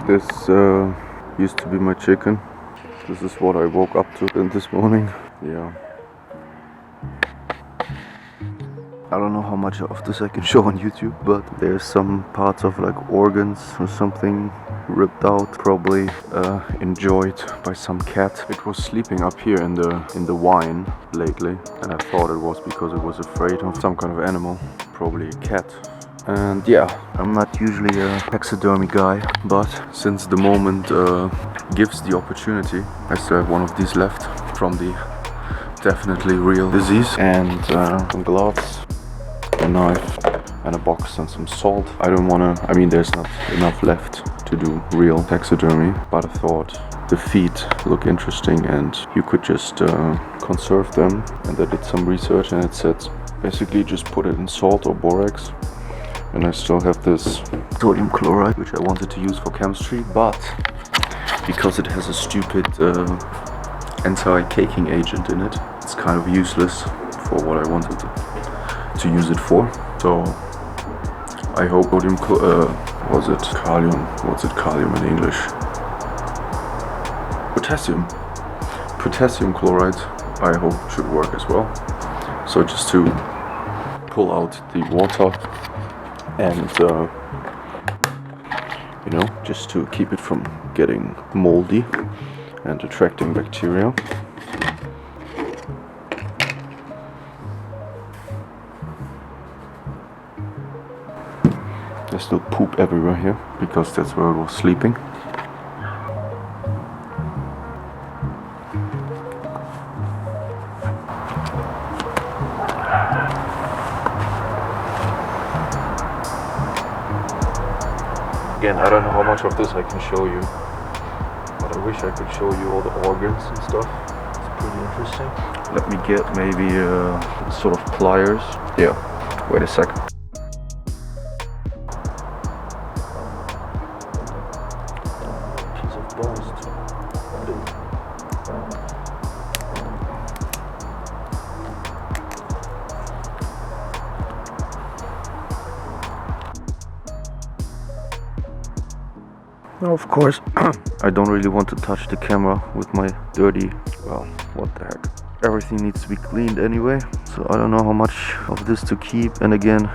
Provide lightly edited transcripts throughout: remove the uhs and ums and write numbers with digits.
This used to be my chicken. This is what I woke up to in this morning. Yeah. I don't know how much of this I can show on YouTube, but there's some parts of like organs or something ripped out, probably enjoyed by some cat. It was sleeping up here in the wine lately, and I thought it was because it was afraid of some kind of animal, probably a cat. And yeah, I'm not usually a taxidermy guy, but since the moment gives the opportunity, I still have one of these left from the definitely real disease, and some gloves, a knife, and a box and some salt. I don't wanna, I mean there's not enough left to do real taxidermy, but I thought the feet look interesting and you could just conserve them, and I did some research and it said basically just put it in salt or borax. And I still have this sodium chloride, which I wanted to use for chemistry, but because it has a stupid anti-caking agent in it, it's kind of useless for what I wanted to use it for. So I hope sodium was it kalium? What's it kalium in English? Potassium chloride, I hope should work as well. So just to pull out the water and you know, just to keep it from getting moldy and attracting bacteria. There's still poop everywhere here because that's where it was sleeping. Again, I don't know how much of this I can show you, but I wish I could show you all the organs and stuff. It's pretty interesting. Let me get maybe sort of pliers. Yeah, wait a second. Piece of bones. Now, of course, I don't really want to touch the camera with my dirty, well, what the heck. Everything needs to be cleaned anyway, so I don't know how much of this to keep, and again,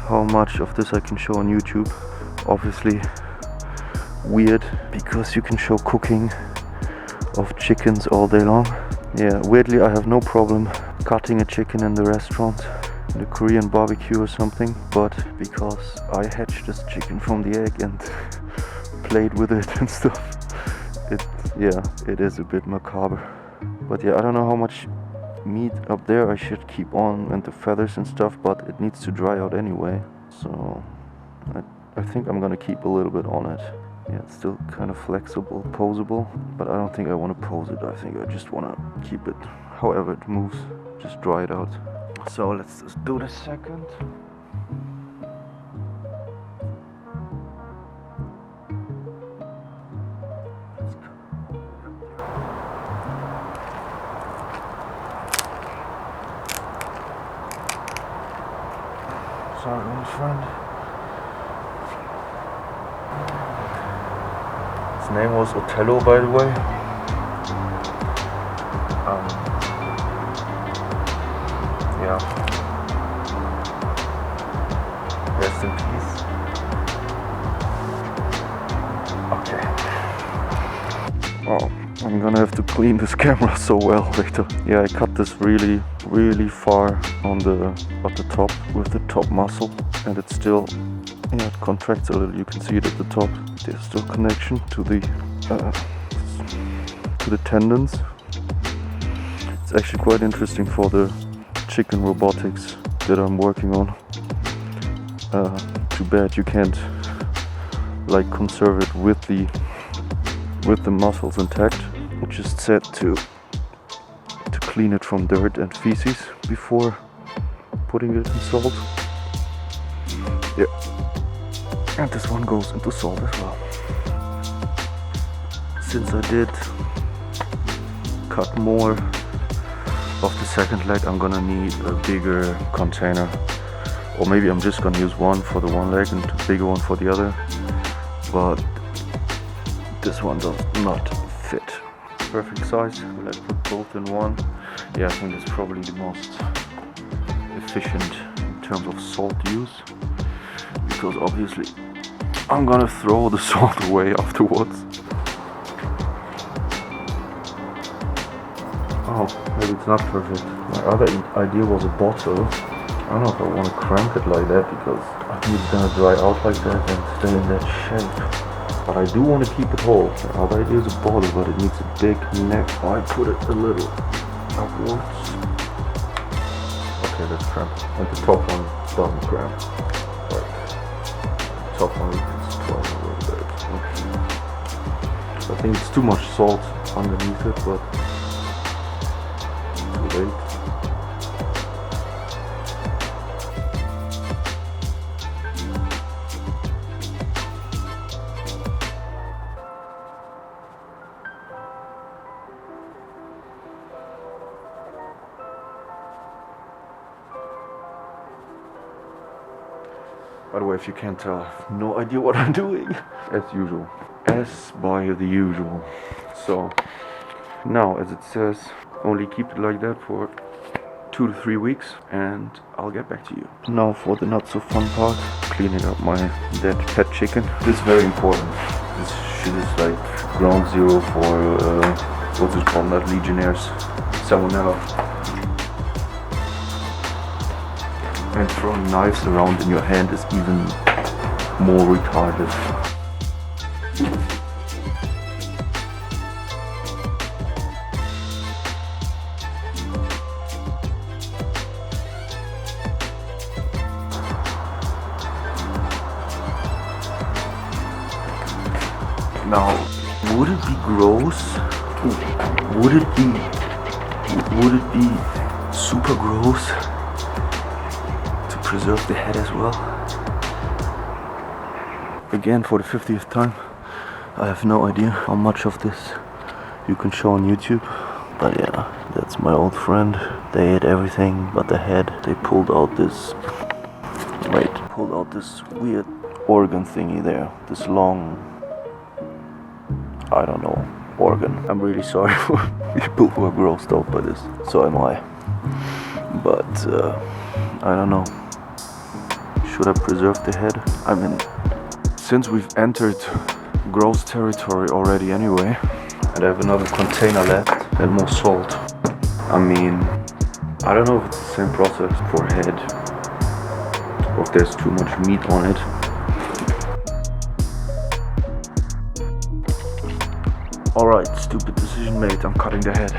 how much of this I can show on YouTube. Obviously, weird, because you can show cooking of chickens all day long. Yeah, weirdly, I have no problem cutting a chicken in the restaurant, in the Korean barbecue or something, but because I hatched this chicken from the egg and played with it and stuff, it is a bit macabre. But yeah, I don't know how much meat up there I should keep on, and the feathers and stuff, but it needs to dry out anyway, so I think I'm gonna keep a little bit on it. Yeah, it's still kind of flexible, posable, but I don't think I want to pose it. I think I just want to keep it however it moves, just dry it out. So let's just do this second. Sorry, my friend. His name was Othello, by the way. Yeah. Rest in peace. Okay. Oh, I'm gonna have to clean this camera so well later. Yeah, I cut this really far on at the top with the top muscle, and it's still, yeah, it contracts a little. You can see it at the top. There's still connection to the tendons. It's actually quite interesting for the chicken robotics that I'm working on. Too bad you can't like conserve it with the muscles intact. I just said to clean it from dirt and feces before putting it in salt. Yeah, and this one goes into salt as well. Since I did cut more of the second leg, I'm gonna need a bigger container, or maybe I'm just gonna use one for the one leg and a bigger one for the other. But this one does not fit. Perfect size. Let's put both in one. Yeah, I think it's probably the most efficient in terms of salt use, because obviously I'm gonna throw the salt away afterwards. Oh, maybe it's not perfect. My other idea was a bottle. I don't know if I want to cramp it like that, because I think it's gonna dry out like that and stay in that shape. But I do want to keep it whole. The other idea is a bottle, but it needs a big neck. I put it a little upwards. Okay, let's cramp it. And the top one doesn't cramp. Right. The top one is twice a little bit. Okay. I think it's too much salt underneath it, but too late. By the way, if you can't tell, I have no idea what I'm doing. As usual. As by the usual. So, now, as it says, only keep it like that for 2 to 3 weeks and I'll get back to you. Now for the not so fun part, cleaning up my dead pet chicken. This is very important. This shit is like ground zero for, what's it called, not Legionnaires, Salmonella. And throwing knives around in your hand is even more retarded. Now, would it be gross? Would it be super gross to preserve the head as well? Again, for the 50th time, I have no idea how much of this you can show on YouTube. But yeah, that's my old friend. They ate everything but the head. They pulled out this weird organ thingy there. This long, I don't know, organ. I'm really sorry for people who are grossed out by this. So am I. But I don't know. Should I preserve the head? I mean, since we've entered gross territory already anyway, and I have another container left and more salt. I mean, I don't know if it's the same process for head, or if there's too much meat on it. Alright, stupid decision made, I'm cutting the head.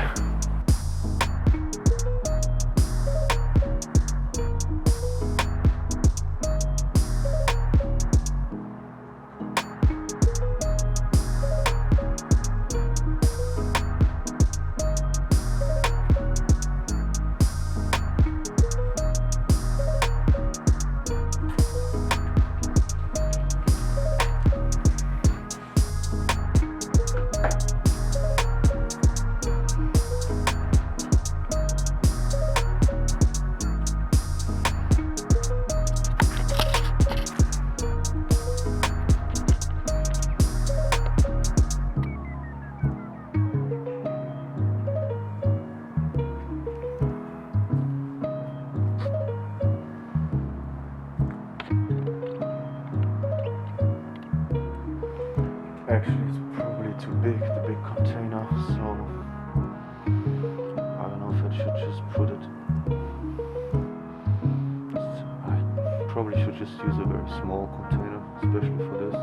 Actually, it's probably too big, the big container, so I don't know if I should just put it. I probably should just use a very small container, especially for this.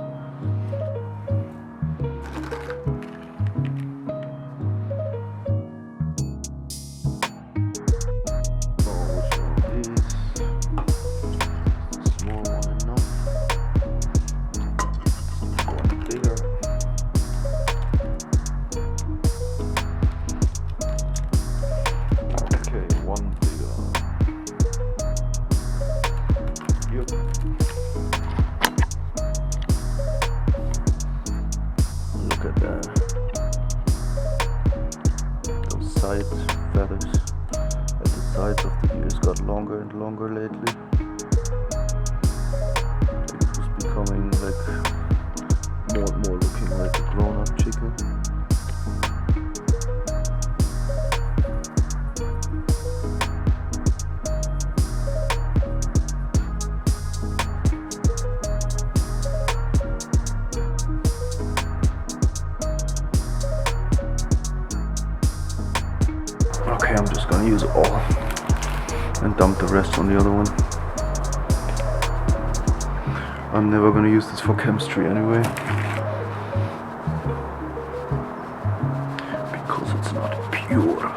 Look at that. Those side feathers at the sides of the ears got longer and longer lately. It was becoming like more and more looking like a grown-up chicken. Okay, I'm just gonna use it all and dump the rest on the other one. I'm never gonna use this for chemistry anyway, because it's not pure.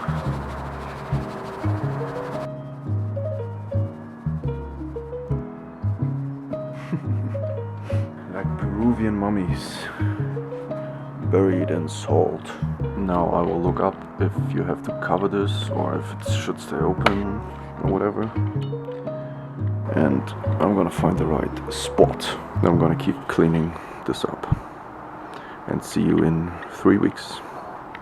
Like Peruvian mummies, buried in salt. Now I will look up if you have to cover this or if it should stay open or whatever. And I'm gonna find the right spot. I'm gonna keep cleaning this up. And see you in 3 weeks.